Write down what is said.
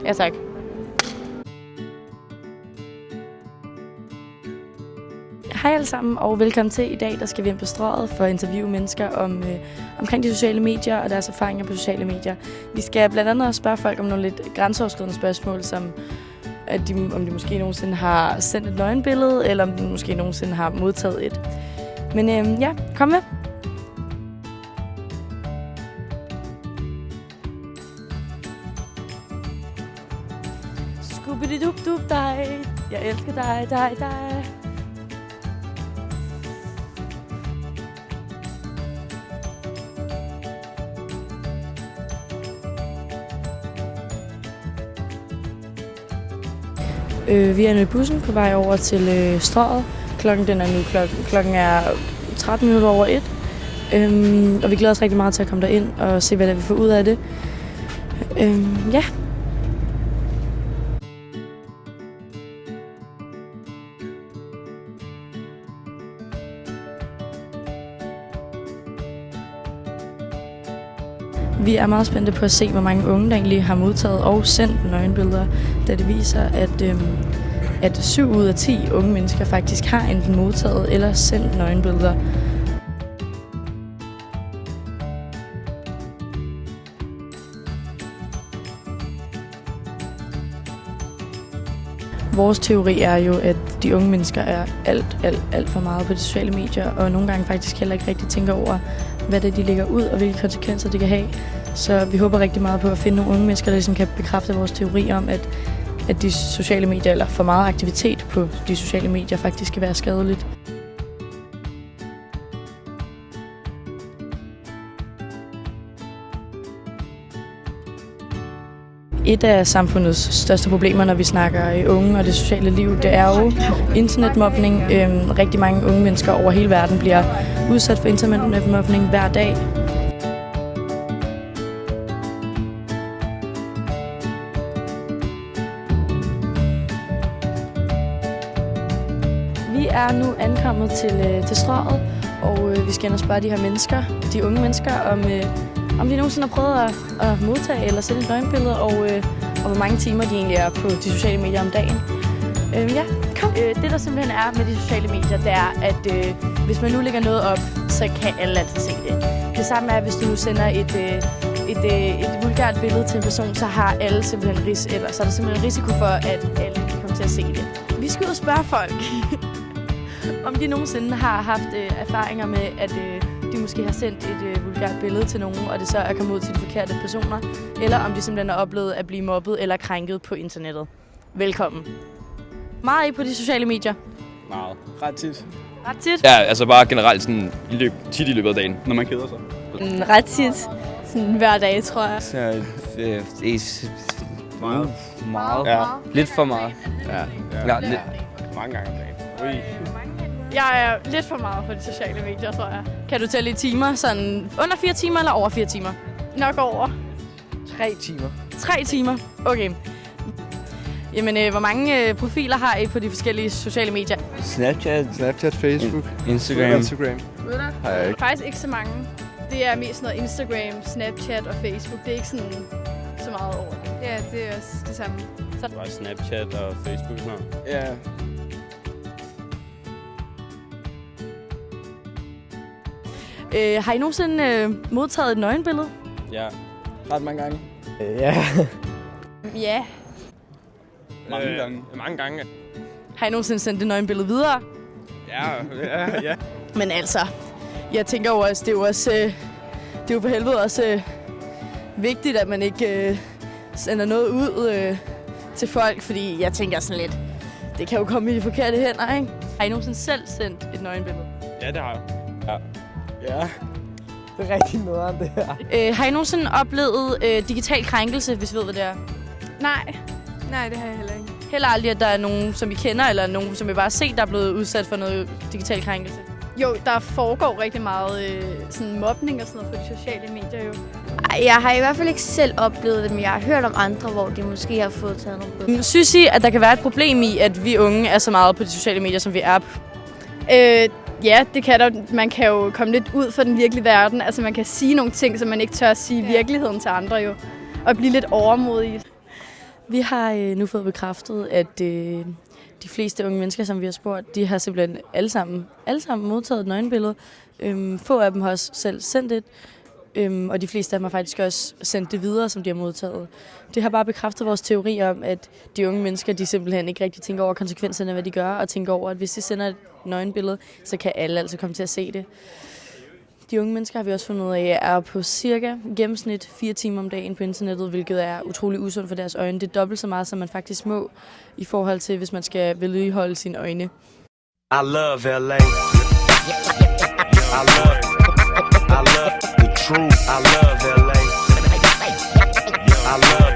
Ja, tak. Hej alle sammen, og velkommen til. I dag der skal vi ind på Strøget for at interviewe mennesker omkring de sociale medier og deres erfaringer på sociale medier. Vi skal blandt andet spørge folk om nogle lidt grænseoverskridende spørgsmål, som om de måske nogensinde har sendt et nøgenbillede, eller om de måske nogensinde har modtaget et. Men ja, kom med. Scooby-Doo dig, jeg elsker dig. Vi er nu i bussen på vej over til Strøget. Klokken er 13 minutter over 1. Og vi glæder os rigtig meget til at komme derind og se, hvad der vi får ud af det. Ja. Vi er meget spændte på at se, hvor mange unge, der egentlig har modtaget og sendt nøgenbilleder, da det viser, at 7 ud af 10 unge mennesker faktisk har enten modtaget eller sendt nøgenbilleder. Vores teori er jo, at de unge mennesker er alt for meget på de sociale medier, og nogle gange faktisk heller ikke rigtig tænker over, hvad det de lægger ud, og hvilke konsekvenser det kan have. Så vi håber rigtig meget på at finde nogle unge mennesker, der ligesom kan bekræfte vores teori om, at de sociale medier, eller for meget aktivitet på de sociale medier, faktisk kan være skadeligt. Et af samfundets største problemer, når vi snakker unge og det sociale liv, det er jo internetmobning. Rigtig mange unge mennesker over hele verden bliver udsat for internetmobning hver dag. Vi er nu ankommet til Strøget, og vi skal ind og spørge de her mennesker, de unge mennesker, om de nogensinde har prøvet at modtage eller sende et nøgenbillede, og hvor mange timer de egentlig er på de sociale medier om dagen. Ja, kom. Det der simpelthen er med de sociale medier, det er, at hvis man nu lægger noget op, så kan alle altid se det. Det samme er, hvis du nu sender et vulgært billede til en person, så har alle simpelthen så er der simpelthen risiko for, at alle kan komme til at se det. Vi skal ud og spørge folk, om de nogensinde har haft erfaringer med, at de måske har sendt et vulgært billede til nogen, og det så er kommet ud til de forkerte personer, eller om de simpelthen har oplevet at blive mobbet eller krænket på internettet. Velkommen. Meget på de sociale medier? Meget. Ret tit. Ret tit? Ja, altså bare generelt sådan tit i løbet af dagen. Når man keder sig. Ret tit. Sådan hver dag, tror jeg. Så Meget. meget. Ja. Lidt for meget. Ja. Lidt. Mange gange om dagen. Ui. Jeg er lidt for meget på de sociale medier, tror jeg. Kan du tælle i timer? Sådan under 4 timer eller over 4 timer? Nok over. 3 timer. 3 timer? Okay. Jamen, hvor mange profiler har I på de forskellige sociale medier? Snapchat, Facebook, Instagram. har jeg ikke. Faktisk ikke så mange. Det er mest noget Instagram, Snapchat og Facebook. Det er ikke sådan så meget over det. Ja, det er også det samme. Det var Snapchat og Facebook sådan noget. Ja. Har I nogensinde modtaget et nøgenbillede? Ja. Ret mange gange. Ja. Ja. Mange gange. Mange gange. Har I nogensinde sendt et nøgenbillede videre? Ja. Men altså, jeg tænker jo også, det er jo for helvede også vigtigt, at man ikke sender noget ud til folk, fordi jeg tænker sådan lidt, det kan jo komme i de forkerte hænder, ikke? Har I nogensinde selv sendt et nøgenbillede? Ja, det har jeg. Ja. Det er rigtig noget af det her. Har I nogensinde oplevet digital krænkelse, hvis I ved, hvad det er? Nej, det har jeg heller ikke. Heller aldrig, at der er nogen, som I kender, eller nogen, som I bare har set, der er blevet udsat for noget digital krænkelse? Jo, der foregår rigtig meget sådan mobning og sådan noget på de sociale medier jo. Ej, jeg har i hvert fald ikke selv oplevet det, men jeg har hørt om andre, hvor de måske har fået taget nogle billeder. Synes I, at der kan være et problem i, at vi unge er så meget på de sociale medier, som vi er? Ja, det kan der. Man kan jo komme lidt ud fra den virkelige verden. Altså man kan sige nogle ting, som man ikke tør at sige i virkeligheden til andre jo. Og blive lidt overmodig. Vi har nu fået bekræftet, at de fleste unge mennesker, som vi har spurgt, de har simpelthen alle sammen modtaget et nøgenbillede. Få af dem har også selv sendt et, og de fleste af dem har faktisk også sendt det videre, som de har modtaget. Det har bare bekræftet vores teori om, at de unge mennesker, de simpelthen ikke rigtig tænker over konsekvenserne af, hvad de gør, og tænker over, at hvis de sender et nøgenbillede, så kan alle altså komme til at se det. De unge mennesker har vi også fundet ud af, er på cirka gennemsnit 4 timer om dagen på internettet, hvilket er utrolig usundt for deres øjne. Det er dobbelt så meget, som man faktisk må, i forhold til, hvis man skal vedligeholde sine øjne. I love LA. I love the truth. I love LA. I love